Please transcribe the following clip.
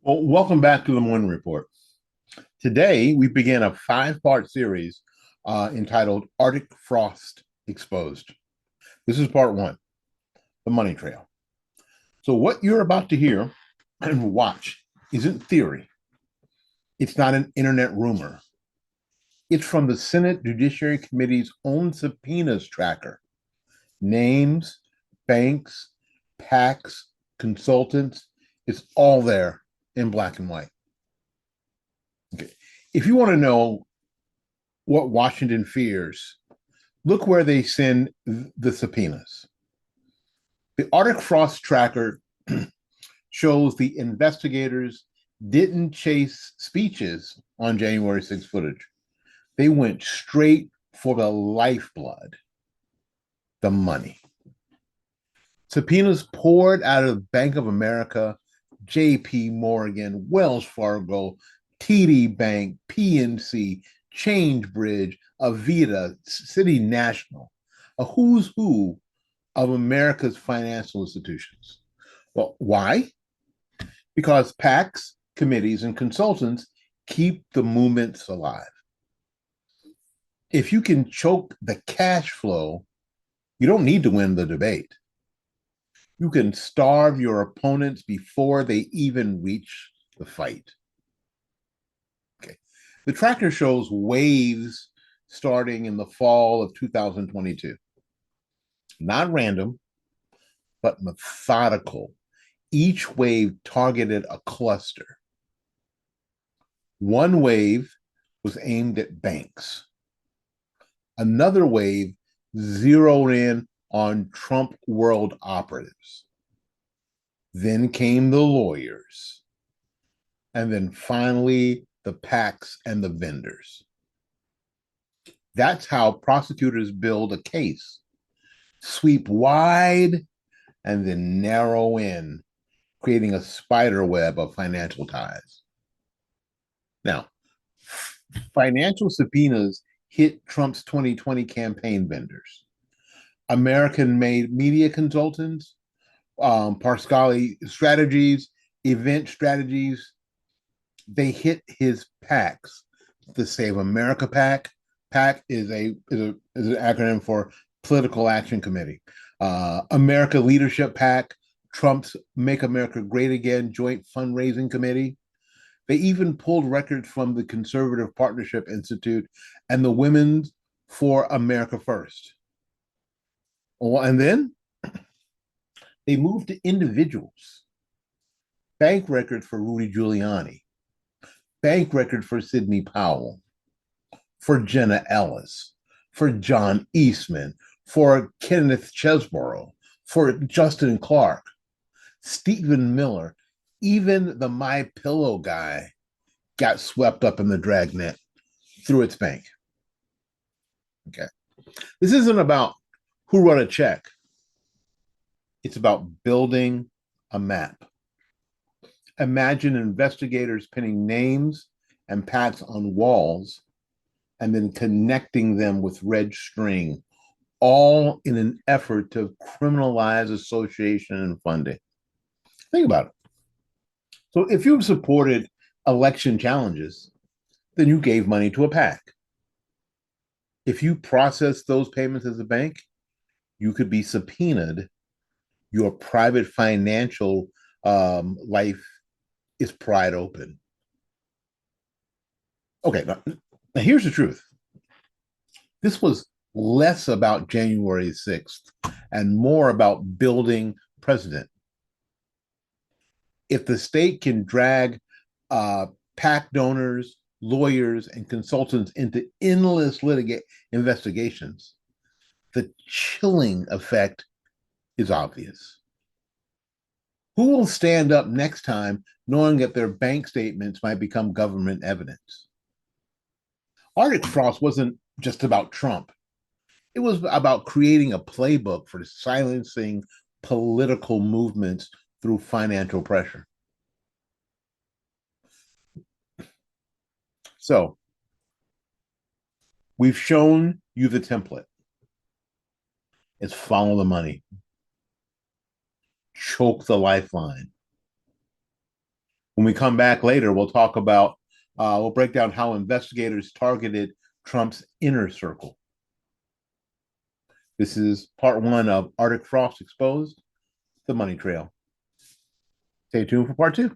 Well, welcome back to the Morning Report. Today, we begin a five-part series entitled Arctic Frost Exposed. This is part one, the money trail. So what you're about to hear and watch isn't theory. It's not an internet rumor. It's from the Senate Judiciary Committee's own subpoenas tracker. Names, banks, PACs, consultants, it's all there in black and white. Okay. If you want to know what Washington fears, look where they send the subpoenas. The Arctic Frost Tracker shows the investigators didn't chase speeches on January 6th footage. They went straight for the lifeblood, the money. Subpoenas poured out of Bank of America, JP Morgan, Wells Fargo, TD Bank, PNC, ChangeBridge, Avita, City National, a who's who of America's financial institutions. Well, why? Because PACs, committees, and consultants keep the movements alive. If you can choke the cash flow, you don't need to win the debate. You can starve your opponents before they even reach the fight. Okay. The tracker shows waves starting in the fall of 2022. Not random, but methodical. Each wave targeted a cluster. One wave was aimed at banks. Another wave zeroed in on Trump world operatives. Then came the lawyers. And then finally, the PACs and the vendors. That's how prosecutors build a case. Sweep wide and then narrow in, creating a spider web of financial ties. Now, financial subpoenas hit Trump's 2020 campaign vendors. American-made media consultants, Parscale Strategies, Event Strategies, they hit his PACs. The Save America PAC. PAC is an acronym for Political Action Committee. America Leadership PAC, Trump's Make America Great Again Joint Fundraising Committee. They even pulled records from the Conservative Partnership Institute and the Women for America First. And then they moved to individuals. Bank records for Rudy Giuliani, bank record for Sidney Powell, for Jenna Ellis, for John Eastman, for Kenneth Chesborough, for Justin Clark, Stephen Miller, even the My Pillow guy got swept up in the dragnet through its bank. Okay. This isn't about who wrote a check. It's about building a map. Imagine investigators pinning names and PACs on walls and then connecting them with red string, all in an effort to criminalize association and funding. Think about it. So if you've supported election challenges, then you gave money to a PAC. If you process those payments as a bank, you could be subpoenaed. Your private financial life is pried open. Okay, now here's the truth. This was less about January 6th and more about building precedent. If the state can drag PAC donors, lawyers, and consultants into endless investigations, the chilling effect is obvious. Who will stand up next time knowing that their bank statements might become government evidence? Arctic Frost wasn't just about Trump. It was about creating a playbook for silencing political movements through financial pressure. So, we've shown you the template. It's follow the money. choke the lifeline. When we come back later, we'll break down how investigators targeted Trump's inner circle. This is part one of Arctic Frost Exposed, the Money Trail. Stay tuned for part two.